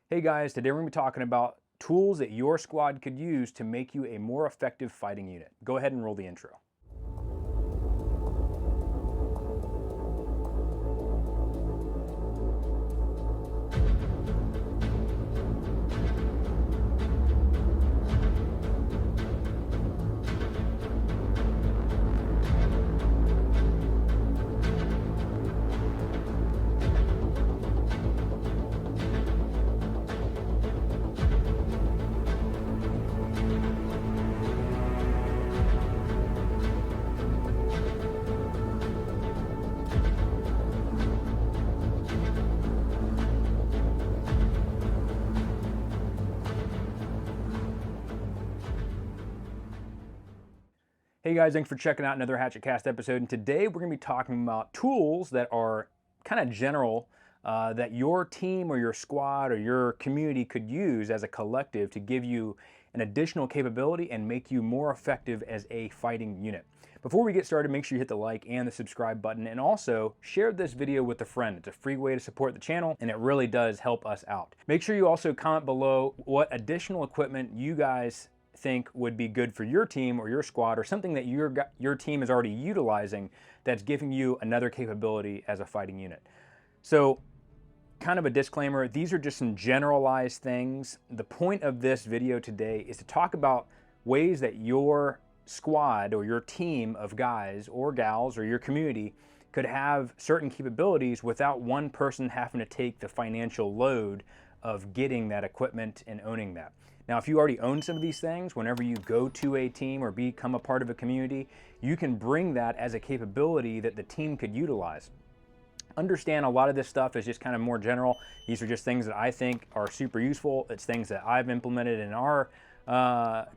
Hey guys, today we're going to be talking about tools that your squad could use to make you a more effective fighting unit. Go ahead and roll the intro. Hey guys, thanks for checking out another Hatchet Cast episode. And today we're going to be talking about tools that are kind of general that your team or your squad or your community could use as a collective to give you an additional capability and make you more effective as a fighting unit. Before we get started, make sure you hit the like and the subscribe button, and also share this video with a friend. It's a free way to support the channel and it really does help us out. Make sure you also comment below what additional equipment you guys think would be good for your team or your squad, or something that your team is already utilizing that's giving you another capability as a fighting unit. So, kind of a disclaimer, these are just some generalized things. The point of this video today is to talk about ways that your squad or your team of guys or gals or your community could have certain capabilities without one person having to take the financial load of getting that equipment and owning that. Now, if you already own some of these things, whenever you go to a team or become a part of a community, you can bring that as a capability that the team could utilize. Understand a lot of this stuff is just kind of more general. These are just things that I think are super useful. It's things that I've implemented in our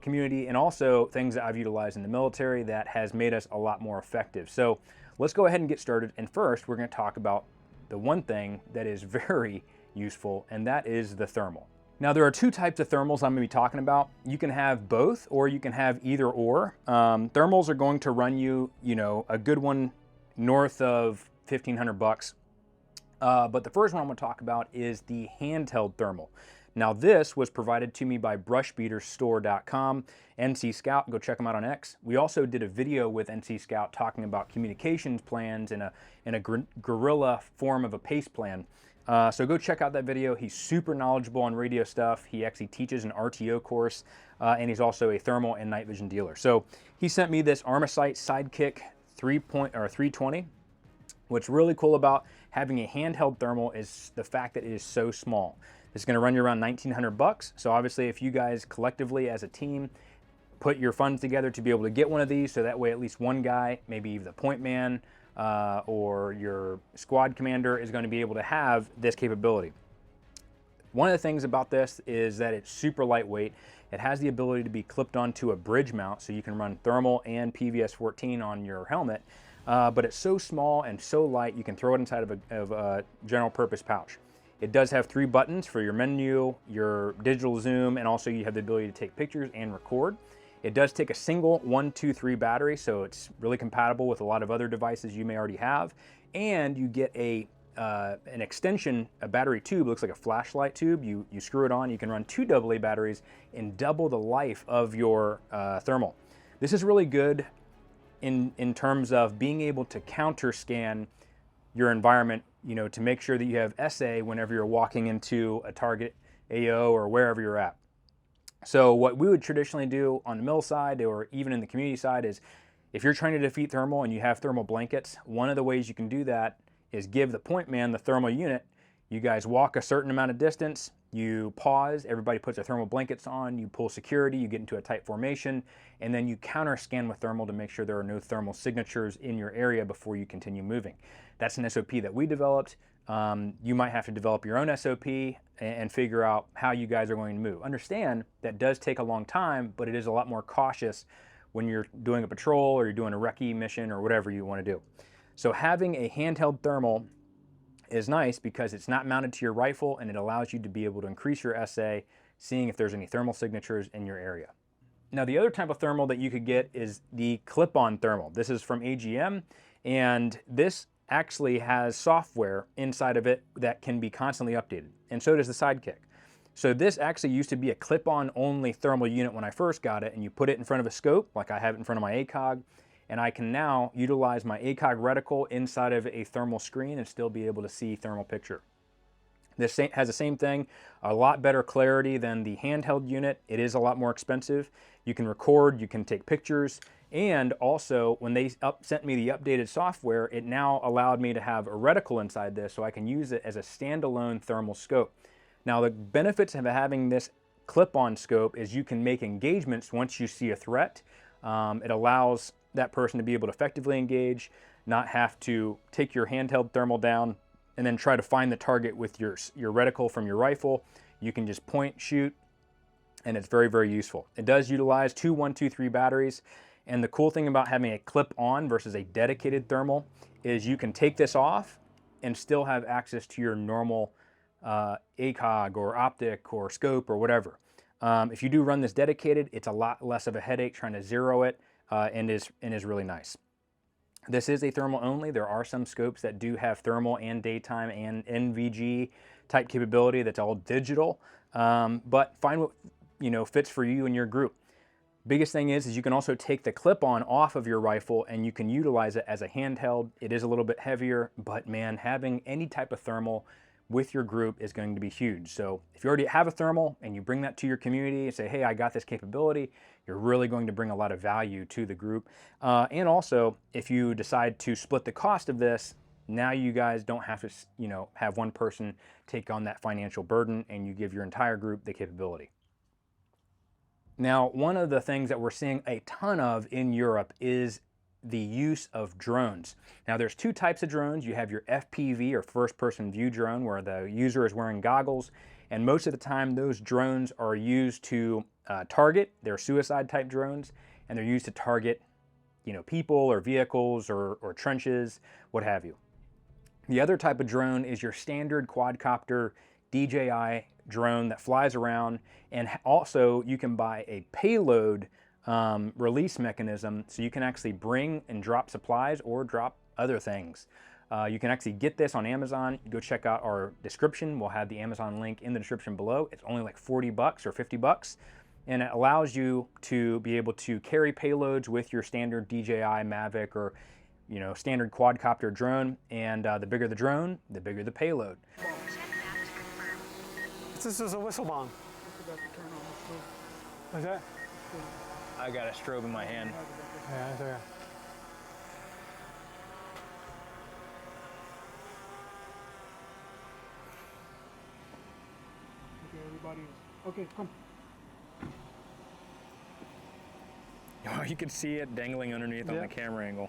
community, and also things that I've utilized in the military that has made us a lot more effective. So let's go ahead and get started. And first, we're going to talk about the one thing that is very useful, and that is the thermal. Now, there are two types of thermals I'm going to be talking about. You can have both, or you can have either or. Thermals are going to run you, a good one north of 1,500 bucks. But the first one I'm going to talk about is the handheld thermal. Now, this was provided to me by brushbeaterstore.com, NC Scout. Go check them out on X. We also did a video with NC Scout talking about communications plans in a guerrilla form of a PACE plan. So go check out that video. He's super knowledgeable on radio stuff. He actually teaches an RTO course, and he's also a thermal and night vision dealer. So he sent me this Armasight Sidekick 320. What's really cool about having a handheld thermal is the fact that it is so small. It's going to run you around 1,900 bucks. So obviously, if you guys collectively as a team put your funds together to be able to get one of these, so that way at least one guy, maybe the point man, or your squad commander is going to be able to have this capability. One of the things about this is that it's super lightweight. It has the ability to be clipped onto a bridge mount, so you can run thermal and PVS-14 on your helmet, but it's so small and so light you can throw it inside of a general purpose pouch. It does have 3 buttons for your menu, your digital zoom, and also you have the ability to take pictures and record. It does take a single 123 battery, so it's really compatible with a lot of other devices you may already have. And you get an extension, a battery tube, looks like a flashlight tube. You screw it on, you can run 2 AA batteries and double the life of your thermal. This is really good in terms of being able to counter scan your environment, to make sure that you have SA whenever you're walking into a target AO or wherever you're at. So what we would traditionally do on the mill side or even in the community side is, if you're trying to defeat thermal and you have thermal blankets, one of the ways you can do that is give the point man the thermal unit. You guys walk a certain amount of distance, you pause, everybody puts their thermal blankets on, you pull security, you get into a tight formation, and then you counter scan with thermal to make sure there are no thermal signatures in your area before you continue moving. That's an SOP that we developed. You might have to develop your own SOP and figure out how you guys are going to move. Understand that does take a long time, but it is a lot more cautious when you're doing a patrol or you're doing a recce mission or whatever you want to do. So having a handheld thermal is nice because it's not mounted to your rifle, and it allows you to be able to increase your SA, seeing if there's any thermal signatures in your area. Now, the other type of thermal that you could get is the clip-on thermal. This is from AGM, and this actually has software inside of it that can be constantly updated, and so does the Sidekick. So this actually used to be a clip-on only thermal unit when I first got it, and you put it in front of a scope, like I have it in front of my ACOG, and I can now utilize my ACOG reticle inside of a thermal screen and still be able to see thermal picture. This has the same thing, a lot better clarity than the handheld unit. It is a lot more expensive. You can record, you can take pictures, and also when they sent me the updated software, it now allowed me to have a reticle inside this so I can use it as a standalone thermal scope. Now the benefits of having this clip-on scope is you can make engagements once you see a threat. It allows that person to be able to effectively engage, not have to take your handheld thermal down and then try to find the target with your reticle from your rifle. You can just point, shoot, and it's very, very useful. It does utilize two 123 batteries, and the cool thing about having a clip-on versus a dedicated thermal is you can take this off and still have access to your normal ACOG or optic or scope or whatever. If you do run this dedicated, it's a lot less of a headache trying to zero it, and is really nice. This is a thermal only. There are some scopes that do have thermal and daytime and NVG type capability that's all digital, but find what fits for you and your group. Biggest thing is you can also take the clip-on off of your rifle and you can utilize it as a handheld. It is a little bit heavier, but man, having any type of thermal with your group is going to be huge. So if you already have a thermal and you bring that to your community and say, hey, I got this capability, you're really going to bring a lot of value to the group. And also, if you decide to split the cost of this, now you guys don't have to have one person take on that financial burden, and you give your entire group the capability. Now, one of the things that we're seeing a ton of in Europe is the use of drones. Now there's two types of drones. You have your FPV or first person view drone where the user is wearing goggles, and most of the time those drones are used to target. They're suicide type drones, and they're used to target people or vehicles or trenches, what have you. The other type of drone is your standard quadcopter DJI drone that flies around, and also you can buy a payload release mechanism, so you can actually bring and drop supplies or drop other things. You can actually get this on Amazon. Go check out our description. We'll have the Amazon link in the description below. It's only like 40 bucks or 50 bucks, and it allows you to be able to carry payloads with your standard DJI Mavic or standard quadcopter drone, and the bigger the drone, the bigger the payload. This is a whistle bomb. What's that? I got a strobe in my hand. Yeah, there. Okay, everybody. Okay, come. Oh, you can see it dangling underneath on the camera angle.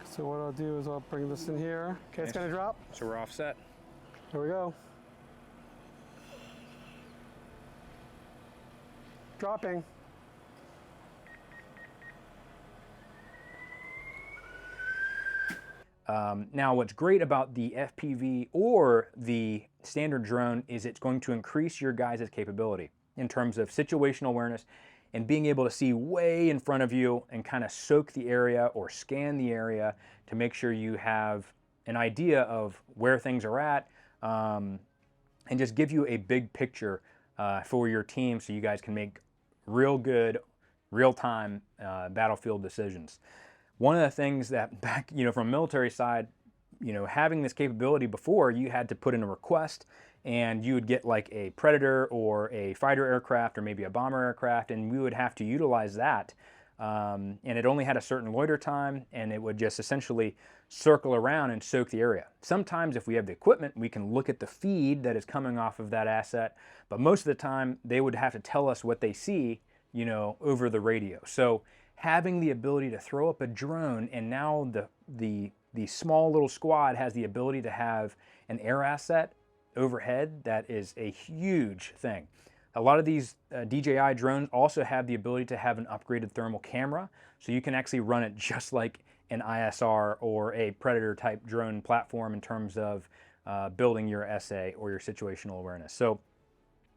So what I'll do is I'll bring this in here. Okay, it's gonna drop. So we're offset. Here we go. Dropping. Now what's great about the FPV or the standard drone is it's going to increase your guys' capability in terms of situational awareness and being able to see way in front of you and kind of soak the area or scan the area to make sure you have an idea of where things are at, and just give you a big picture for your team so you guys can make real good, real-time battlefield decisions. One of the things that back, from military side, having this capability before, you had to put in a request and you would get like a Predator or a fighter aircraft or maybe a bomber aircraft, and we would have to utilize that. And it only had a certain loiter time, and it would just essentially circle around and soak the area. Sometimes if we have the equipment, we can look at the feed that is coming off of that asset, but most of the time they would have to tell us what they see, over the radio. So having the ability to throw up a drone, and now the small little squad has the ability to have an air asset overhead, that is a huge thing. A lot of these DJI drones also have the ability to have an upgraded thermal camera, so you can actually run it just like an ISR or a Predator type drone platform in terms of building your SA or your situational awareness. So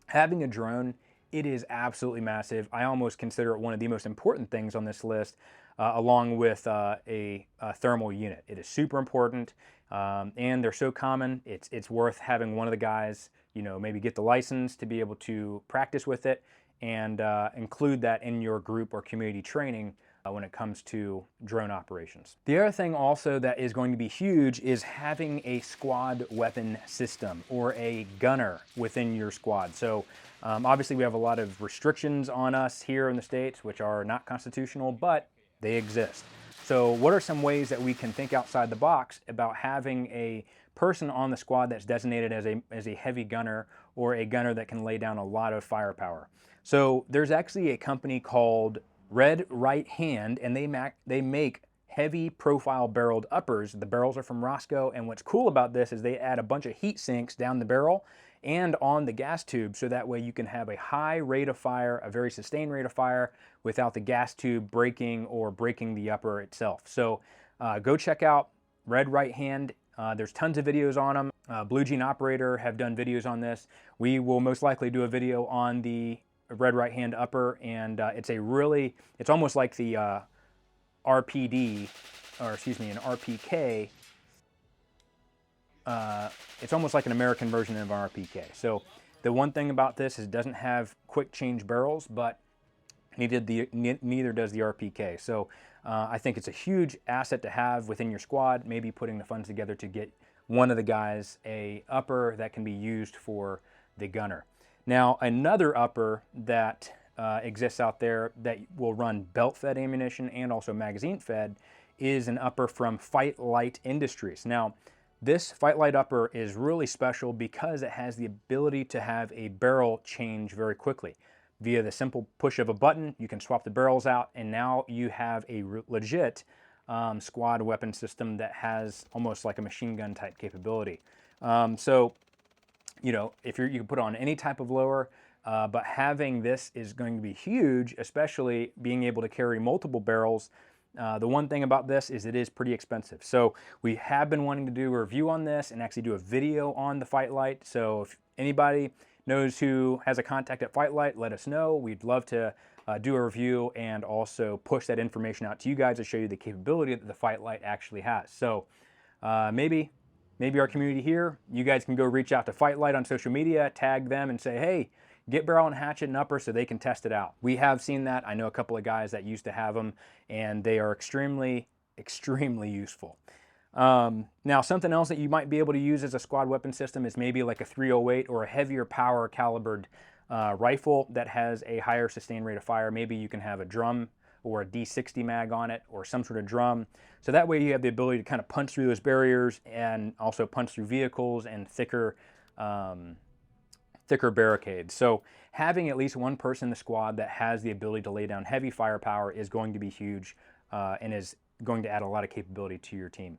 having a drone, it is absolutely massive. I almost consider it one of the most important things on this list, along with a thermal unit. It is super important, and they're so common. It's worth having one of the guys you know, maybe get the license to be able to practice with it and include that in your group or community training when it comes to drone operations. The other thing also that is going to be huge is having a squad weapon system or a gunner within your squad. So obviously we have a lot of restrictions on us here in the States, which are not constitutional, but they exist. So what are some ways that we can think outside the box about having a person on the squad that's designated as a heavy gunner or a gunner that can lay down a lot of firepower? So there's actually a company called Red Right Hand, and they make heavy profile barreled uppers. The barrels are from Roscoe, and what's cool about this is they add a bunch of heat sinks down the barrel and on the gas tube, so that way you can have a high rate of fire, a very sustained rate of fire, without the gas tube breaking or breaking the upper itself. So go check out Red Right Hand. There's tons of videos on them. Blue Jean Operator have done videos on this. We will most likely do a video on the Red Right Hand upper, and it's almost like the RPD, or excuse me, an RPK. It's almost like an American version of an RPK. So the one thing about this is it doesn't have quick change barrels, but neither does the RPK. So I think it's a huge asset to have within your squad, maybe putting the funds together to get one of the guys a upper that can be used for the gunner. Now, another upper that exists out there that will run belt-fed ammunition and also magazine-fed is an upper from Fight Light Industries. Now, this Fight Light upper is really special because it has the ability to have a barrel change very quickly. Via the simple push of a button, you can swap the barrels out, and now you have a legit squad weapon system that has almost like a machine gun type capability. You know, you can put it on any type of lower, but having this is going to be huge, especially being able to carry multiple barrels. The one thing about this is it is pretty expensive. So we have been wanting to do a review on this and actually do a video on the Fight Light. So if anybody knows who has a contact at Fight Light, let us know. We'd love to do a review and also push that information out to you guys to show you the capability that the Fight Light actually has. So maybe our community here, you guys can go reach out to Fight Light on social media, tag them and say, hey, get Barrel and Hatchet and upper so they can test it out. We have seen that. I know a couple of guys that used to have them, and they are extremely, extremely useful. Now, something else that you might be able to use as a squad weapon system is maybe like a 308 or a heavier power calibered rifle that has a higher sustained rate of fire. Maybe you can have a drum or a D60 mag on it or some sort of drum. So that way you have the ability to kind of punch through those barriers and also punch through vehicles and thicker barricades. So having at least one person in the squad that has the ability to lay down heavy firepower is going to be huge and is going to add a lot of capability to your team.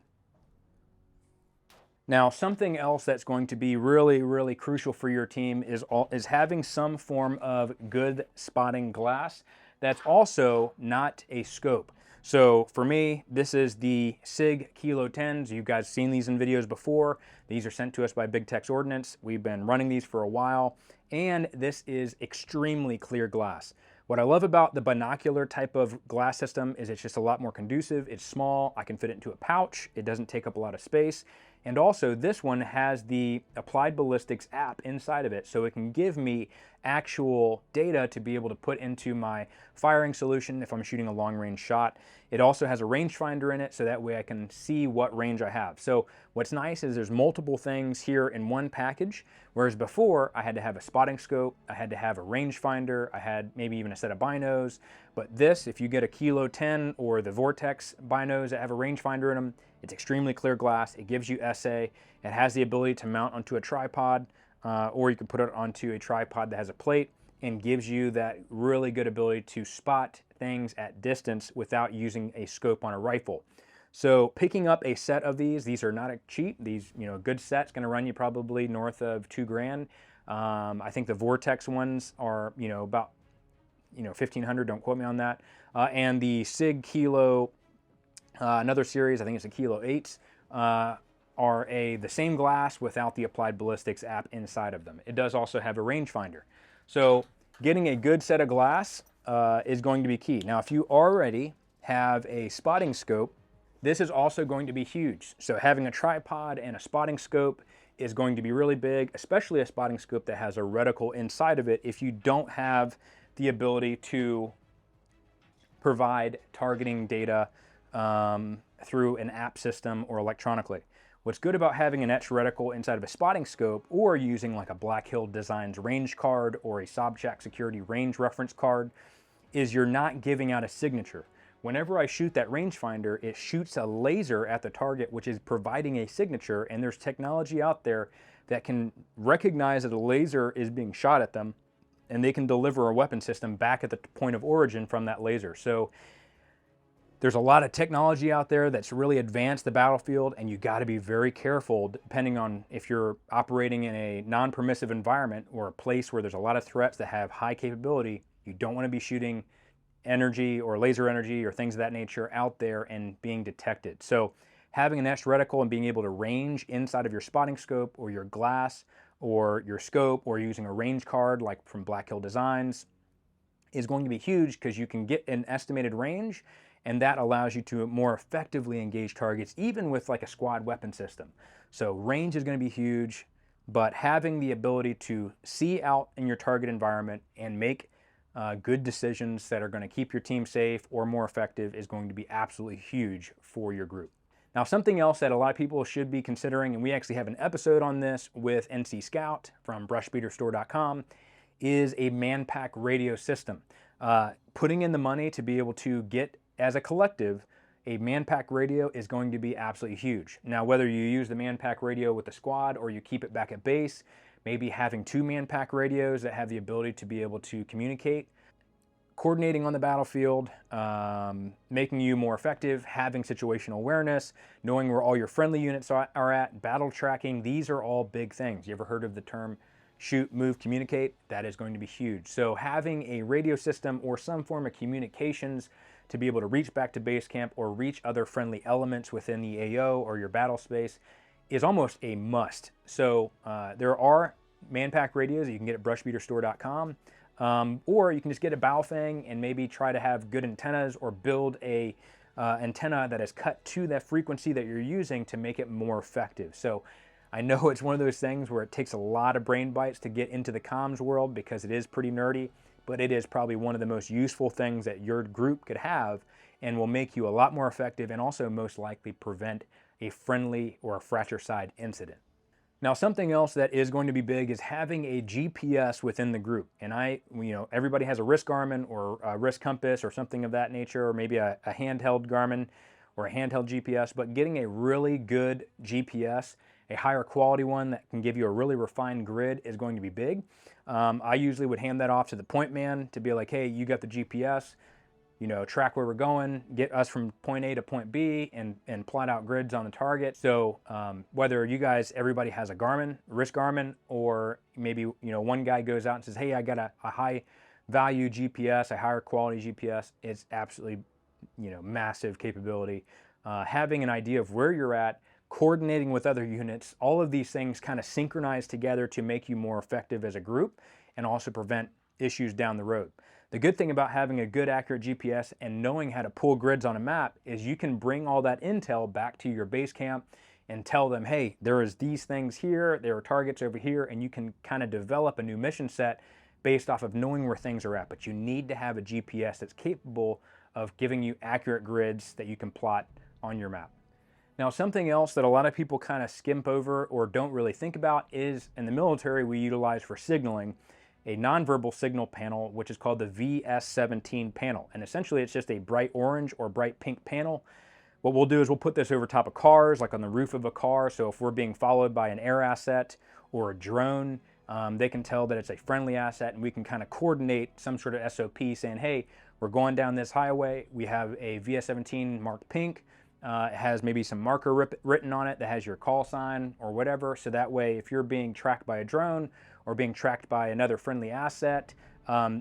Now, something else that's going to be really, really crucial for your team is having some form of good spotting glass that's also not a scope. So for me, this is the SIG Kilo 10s. You guys seen these in videos before. These are sent to us by Big Tex Ordnance. We've been running these for a while, and this is extremely clear glass. What I love about the binocular type of glass system is it's just a lot more conducive. It's small. I can fit it into a pouch. It doesn't take up a lot of space. And also this one has the Applied Ballistics app inside of it, so it can give me actual data to be able to put into my firing solution if I'm shooting a long range shot. It also has a rangefinder in it, so that way I can see what range I have. So what's nice is there's multiple things here in one package, whereas before I had to have a spotting scope, I had to have a rangefinder, I had maybe even a set of binos. But this, if you get a Kilo 10 or the Vortex binos that have a rangefinder in them, it's extremely clear glass. It gives you SA. It has the ability to mount onto a tripod, or you can put it onto a tripod that has a plate, and gives you that really good ability to spot things at distance without using a scope on a rifle. So picking up a set of these are not cheap. These, a good set's going to run you probably north of $2,000. I think the Vortex ones are, about, $1,500. Don't quote me on that. And the SIG Kilo, another series, I think it's a Kilo 8s, are the same glass without the Applied Ballistics app inside of them. It does also have a rangefinder. So getting a good set of glass is going to be key. Now, if you already have a spotting scope, this is also going to be huge. So having a tripod and a spotting scope is going to be really big, especially a spotting scope that has a reticle inside of it if you don't have the ability to provide targeting data through an app system or electronically. What's good about having an etch reticle inside of a spotting scope or using like a Black Hill Designs range card or a Sobchak Security range reference card is you're not giving out a signature. Whenever I shoot that rangefinder, it shoots a laser at the target, which is providing a signature, and there's technology out there that can recognize that a laser is being shot at them, and they can deliver a weapon system back at the point of origin from that laser. So there's a lot of technology out there that's really advanced the battlefield, and you got to be very careful depending on if you're operating in a non-permissive environment or a place where there's a lot of threats that have high capability. You don't want to be shooting energy or laser energy or things of that nature out there and being detected. So having an etched reticle and being able to range inside of your spotting scope or your glass or your scope or using a range card like from Black Hill Designs is going to be huge because you can get an estimated range, and that allows you to more effectively engage targets even with like a squad weapon system. So range is going to be huge, but having the ability to see out in your target environment and make good decisions that are going to keep your team safe or more effective is going to be absolutely huge for your group. Now, something else that a lot of people should be considering, and we actually have an episode on this with NC Scout from brushbeaterstore.com, is a man-pack radio system. Putting in the money to be able to get, as a collective, a man-pack radio is going to be absolutely huge. Now, whether you use the man-pack radio with the squad or you keep it back at base, maybe having 2 man-pack radios that have the ability to be able to communicate, coordinating on the battlefield, making you more effective, having situational awareness, knowing where all your friendly units are at, battle tracking, these are all big things. You ever heard of the term shoot, move, communicate? That is going to be huge. So having a radio system or some form of communications to be able to reach back to base camp or reach other friendly elements within the AO or your battle space is almost a must. So there are man-pack radios that you can get at brushbeaterstore.com, or you can just get a Baofeng and maybe try to have good antennas or build a antenna that is cut to that frequency that you're using to make it more effective. So I know it's one of those things where it takes a lot of brain bites to get into the comms world because it is pretty nerdy, but it is probably one of the most useful things that your group could have and will make you a lot more effective and also most likely prevent a friendly or a fratricide incident. Now, something else that is going to be big is having a GPS within the group. And everybody has a wrist Garmin or a wrist compass or something of that nature, or maybe a handheld Garmin or a handheld GPS, but getting a really good GPS, a higher quality one that can give you a really refined grid is going to be big. I usually would hand that off to the point man to be like, hey, you got the GPS, track where we're going, get us from point A to point B, and plot out grids on the target. So whether you guys, everybody has a Garmin, wrist Garmin, or maybe one guy goes out and says, hey, I got a high value GPS, a higher quality GPS, it's absolutely massive capability. Having an idea of where you're at, coordinating with other units, all of these things kind of synchronize together to make you more effective as a group and also prevent issues down the road. The good thing about having a good accurate GPS and knowing how to pull grids on a map is you can bring all that intel back to your base camp and tell them, hey, there is these things here, there are targets over here, and you can kind of develop a new mission set based off of knowing where things are at. But you need to have a GPS that's capable of giving you accurate grids that you can plot on your map. Now, something else that a lot of people kind of skimp over or don't really think about is, in the military, we utilize for signaling a nonverbal signal panel, which is called the VS17 panel. And essentially, it's just a bright orange or bright pink panel. What we'll do is we'll put this over top of cars, like on the roof of a car. So if we're being followed by an air asset or a drone, they can tell that it's a friendly asset, and we can kind of coordinate some sort of SOP saying, hey, we're going down this highway. We have a VS17 marked pink. It has maybe some marker written on it that has your call sign or whatever. So that way, if you're being tracked by a drone or being tracked by another friendly asset,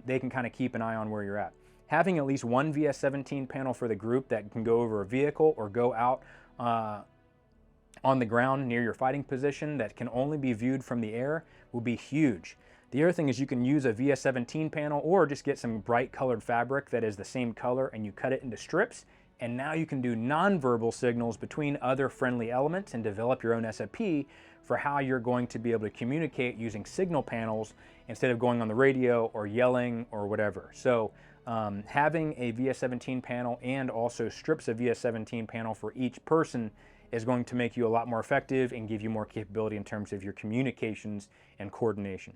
they can kind of keep an eye on where you're at. Having at least one VS17 panel for the group that can go over a vehicle or go out on the ground near your fighting position that can only be viewed from the air will be huge. The other thing is you can use a VS17 panel or just get some bright colored fabric that is the same color and you cut it into strips. And now you can do nonverbal signals between other friendly elements and develop your own SOP for how you're going to be able to communicate using signal panels instead of going on the radio or yelling or whatever. So having a VS17 panel and also strips of VS17 panel for each person is going to make you a lot more effective and give you more capability in terms of your communications and coordination.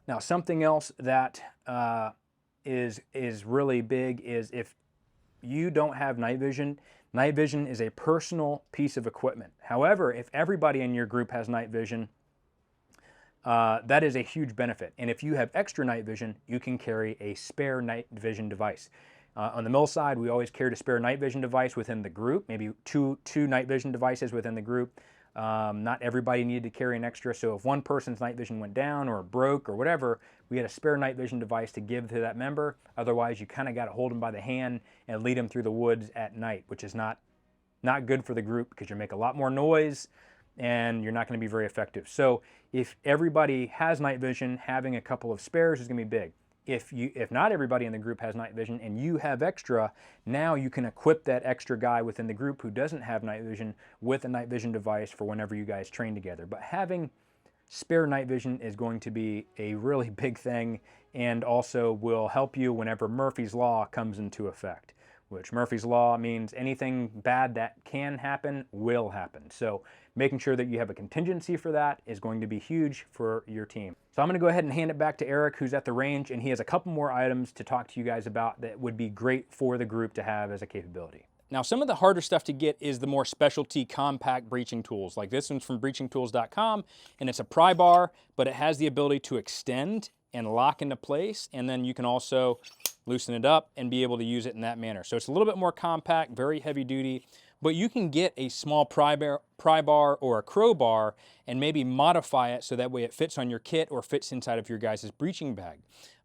Now, something else that is really big is if you don't have night vision. Night vision is a personal piece of equipment. However, if everybody in your group has night vision, that is a huge benefit. And if you have extra night vision, you can carry a spare night vision device. On the mill side, we always carried a spare night vision device within the group, maybe two night vision devices within the group. Not everybody needed to carry an extra, so if one person's night vision went down or broke or whatever, we had a spare night vision device to give to that member. Otherwise, you kind of got to hold them by the hand and lead them through the woods at night, which is not good for the group because you make a lot more noise and you're not going to be very effective. So if everybody has night vision, having a couple of spares is going to be big. If not everybody in the group has night vision and you have extra, now you can equip that extra guy within the group who doesn't have night vision with a night vision device for whenever you guys train together. But having spare night vision is going to be a really big thing and also will help you whenever Murphy's Law comes into effect, which Murphy's Law means anything bad that can happen will happen. So making sure that you have a contingency for that is going to be huge for your team. So I'm going to go ahead and hand it back to Eric, who's at the range, and he has a couple more items to talk to you guys about that would be great for the group to have as a capability. Now, some of the harder stuff to get is the more specialty compact breaching tools. Like this one's from breachingtools.com, and it's a pry bar, but it has the ability to extend and lock into place, and then you can also loosen it up and be able to use it in that manner. So it's a little bit more compact, very heavy duty, but you can get a small pry bar or a crowbar and maybe modify it so that way it fits on your kit or fits inside of your guys' breaching bag.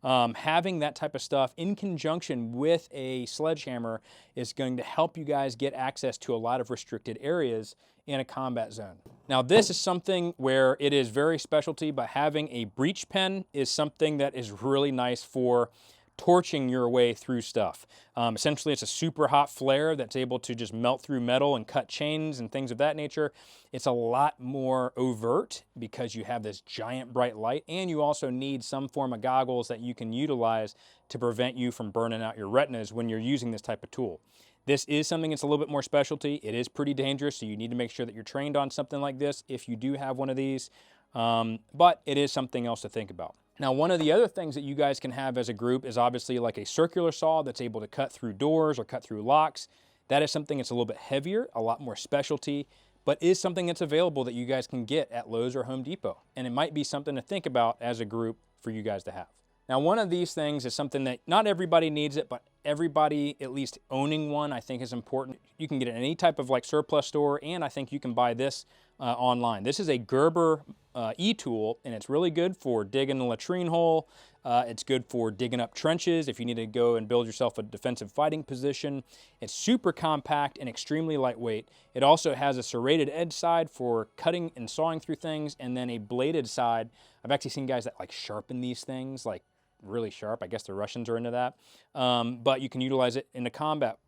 Having that type of stuff in conjunction with a sledgehammer is going to help you guys get access to a lot of restricted areas in a combat zone. Now, this is something where it is very specialty, but having a breach pen is something that is really nice for torching your way through stuff. Essentially, it's a super hot flare that's able to just melt through metal and cut chains and things of that nature. It's a lot more overt because you have this giant bright light, and you also need some form of goggles that you can utilize to prevent you from burning out your retinas when you're using this type of tool. This is something that's a little bit more specialty. It is pretty dangerous, so you need to make sure that you're trained on something like this if you do have one of these, but it is something else to think about. Now, one of the other things that you guys can have as a group is obviously like a circular saw that's able to cut through doors or cut through locks. That is something that's a little bit heavier, a lot more specialty, but is something that's available that you guys can get at Lowe's or Home Depot. And it might be something to think about as a group for you guys to have. Now, one of these things is something that not everybody needs it, but everybody at least owning one I think is important. You can get it in any type of like surplus store, and I think you can buy this online. This is a Gerber e-tool, and it's really good for digging a latrine hole. It's good for digging up trenches if you need to go and build yourself a defensive fighting position. It's super compact and extremely lightweight. It also has a serrated edge side for cutting and sawing through things, and then a bladed side. I've actually seen guys that like sharpen these things like really sharp. I guess the Russians are into that. But you can utilize it in a combat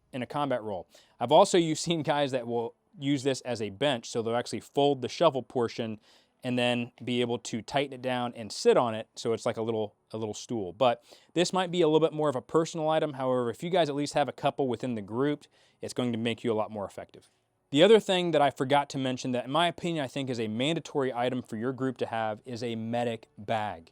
role. I've also seen guys that will use this as a bench, so they'll actually fold the shovel portion and then be able to tighten it down and sit on it, so it's like a little stool. But this might be a little bit more of a personal item. However, if you guys at least have a couple within the group, it's going to make you a lot more effective. The other thing that I forgot to mention that in my opinion I think is a mandatory item for your group to have is a medic bag.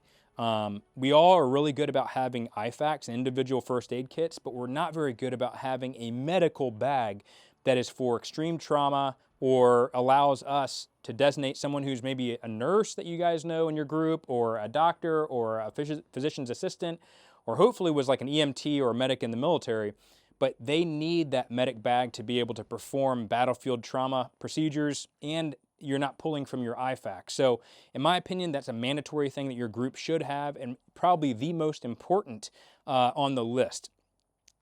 We all are really good about having IFAKs and individual first aid kits, but we're not very good about having a medical bag that is for extreme trauma or allows us to designate someone who's maybe a nurse that you guys know in your group, or a doctor, or a physician's assistant, or hopefully was like an EMT or a medic in the military, but they need that medic bag to be able to perform battlefield trauma procedures, and you're not pulling from your IFAK. So in my opinion, that's a mandatory thing that your group should have, and probably the most important on the list.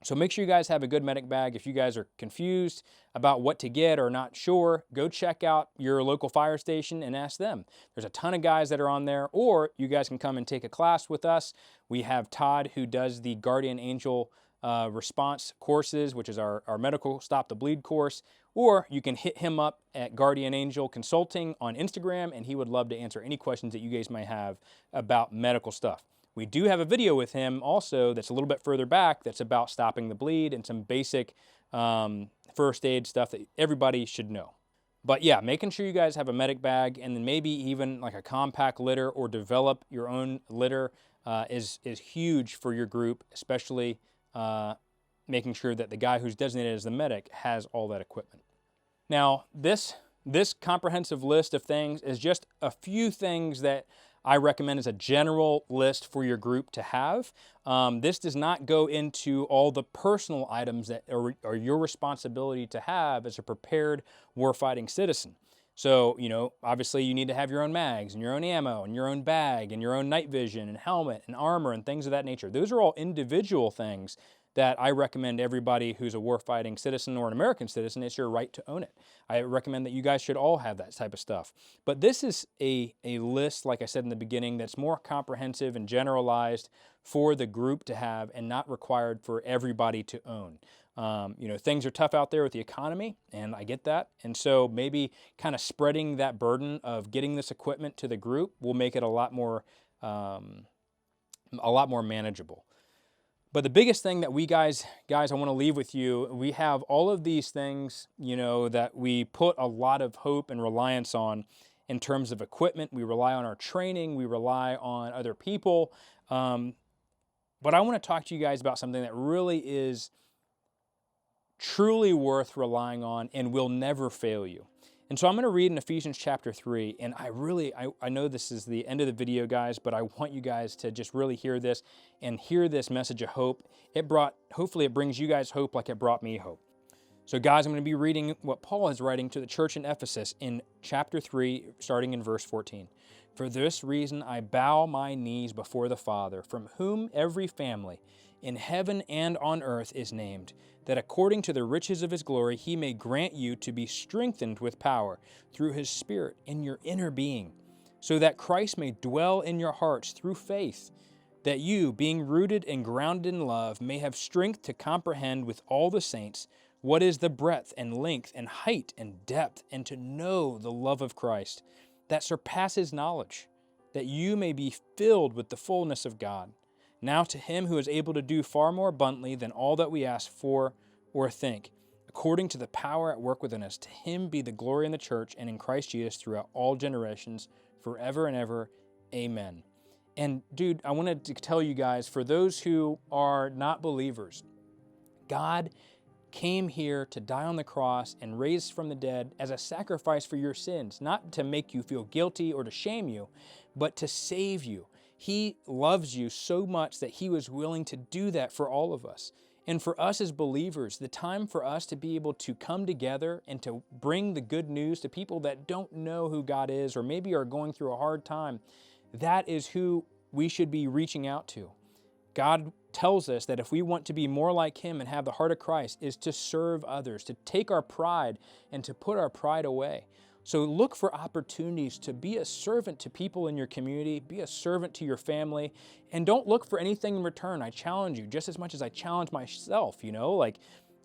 So make sure you guys have a good medic bag. If you guys are confused about what to get or not sure, go check out your local fire station and ask them. There's a ton of guys that are on there, or you guys can come and take a class with us. We have Todd, who does the Guardian Angel response courses, which is our medical stop the bleed course, or you can hit him up at Guardian Angel Consulting on Instagram, and he would love to answer any questions that you guys might have about medical stuff. We do have a video with him also that's a little bit further back that's about stopping the bleed and some basic first aid stuff that everybody should know. But yeah, making sure you guys have a medic bag, and then maybe even like a compact litter or develop your own litter is huge for your group, especially making sure that the guy who's designated as the medic has all that equipment. Now, this comprehensive list of things is just a few things that I recommend as a general list for your group to have. This does not go into all the personal items that are your responsibility to have as a prepared warfighting citizen. So, you know, obviously you need to have your own mags and your own ammo and your own bag and your own night vision and helmet and armor and things of that nature. Those are all individual things that I recommend everybody who's a warfighting citizen or an American citizen, it's your right to own it. I recommend that you guys should all have that type of stuff. But this is a list, like I said in the beginning, that's more comprehensive and generalized for the group to have and not required for everybody to own. You know, things are tough out there with the economy, and I get that. And so maybe kind of spreading that burden of getting this equipment to the group will make it a lot more manageable. But the biggest thing that we guys, I want to leave with you, we have all of these things, you know, that we put a lot of hope and reliance on in terms of equipment. We rely on our training. We rely on other people. But I want to talk to you guys about something that really is truly worth relying on and will never fail you. And so I'm going to read in Ephesians chapter 3, and I know this is the end of the video, guys, but I want you guys to just really hear this and hear this message of hope. Hopefully it brings you guys hope like it brought me hope. So guys, I'm going to be reading what Paul is writing to the church in Ephesus in chapter 3, starting in verse 14. For this reason I bow my knees before the Father, from whom every family in heaven and on earth is named, that according to the riches of his glory he may grant you to be strengthened with power through his Spirit in your inner being, so that Christ may dwell in your hearts through faith, that you, being rooted and grounded in love, may have strength to comprehend with all the saints what is the breadth and length and height and depth, and to know the love of Christ that surpasses knowledge, that you may be filled with the fullness of God. Now to him who is able to do far more abundantly than all that we ask for or think, according to the power at work within us, to him be the glory in the church and in Christ Jesus throughout all generations, forever and ever. Amen. And dude, I wanted to tell you guys, for those who are not believers, God came here to die on the cross and raise from the dead as a sacrifice for your sins, not to make you feel guilty or to shame you, but to save you. He loves you so much that he was willing to do that for all of us. And for us as believers, the time for us to be able to come together and to bring the good news to people that don't know who God is or maybe are going through a hard time, that is who we should be reaching out to. God tells us that if we want to be more like him and have the heart of Christ, is to serve others, to take our pride and to put our pride away. So look for opportunities to be a servant to people in your community, be a servant to your family, and don't look for anything in return. I challenge you just as much as I challenge myself, you know, like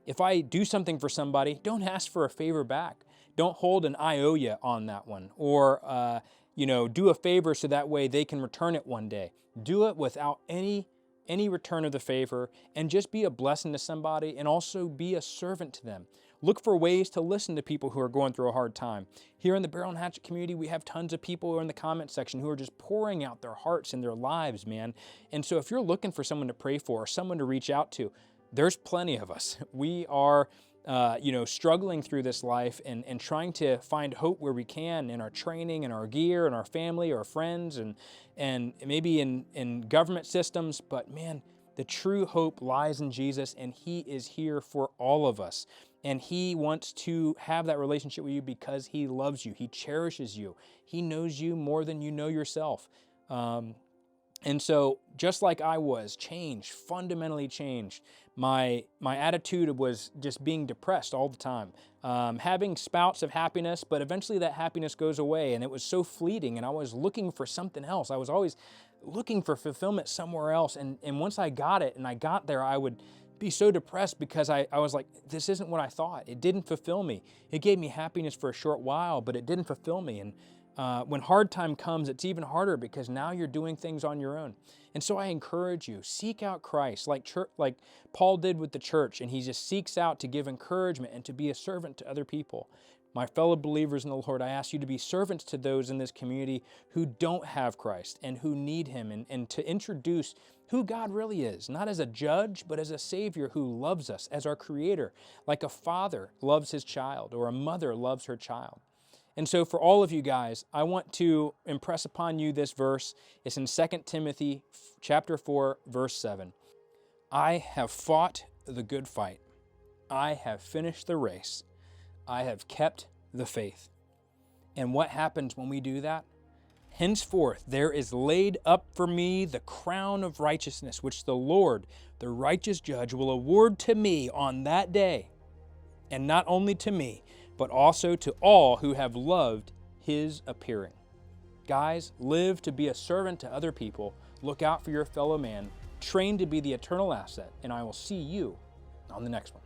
if I do something for somebody, don't ask for a favor back. Don't hold an I owe you on that one, or, you know, do a favor so that way they can return it one day. Do it without any return of the favor, and just be a blessing to somebody and also be a servant to them. Look for ways to listen to people who are going through a hard time. Here in the Barrel and Hatchet community, we have tons of people who are in the comment section who are just pouring out their hearts and their lives, man. And so if you're looking for someone to pray for or someone to reach out to, there's plenty of us. We are you know, struggling through this life and trying to find hope where we can in our training and our gear and our family, our friends, and maybe in government systems. But man, the true hope lies in Jesus, and he is here for all of us. And he wants to have that relationship with you because he loves you. He cherishes you. He knows you more than you know yourself. And so just like I was changed, fundamentally changed, my attitude was just being depressed all the time, having spouts of happiness, but eventually that happiness goes away, and it was so fleeting, and I was looking for something else. I was always looking for fulfillment somewhere else, and once I got it and I got there, I would be so depressed because I was like, this isn't what I thought. It didn't fulfill me. It gave me happiness for a short while, but it didn't fulfill me. And when hard time comes, it's even harder because now you're doing things on your own. And so I encourage you, seek out Christ like Paul did with the church, and he just seeks out to give encouragement and to be a servant to other people. My fellow believers in the Lord, I ask you to be servants to those in this community who don't have Christ and who need him, and to introduce who God really is, not as a judge, but as a Savior who loves us, as our Creator, like a father loves his child or a mother loves her child. And so for all of you guys, I want to impress upon you this verse. It's in 2 Timothy chapter 4, verse 7. I have fought the good fight. I have finished the race. I have kept the faith. And what happens when we do that? Henceforth there is laid up for me the crown of righteousness, which the Lord, the righteous judge, will award to me on that day. And not only to me, but also to all who have loved his appearing. Guys, live to be a servant to other people. Look out for your fellow man. Train to be the eternal asset. And I will see you on the next one.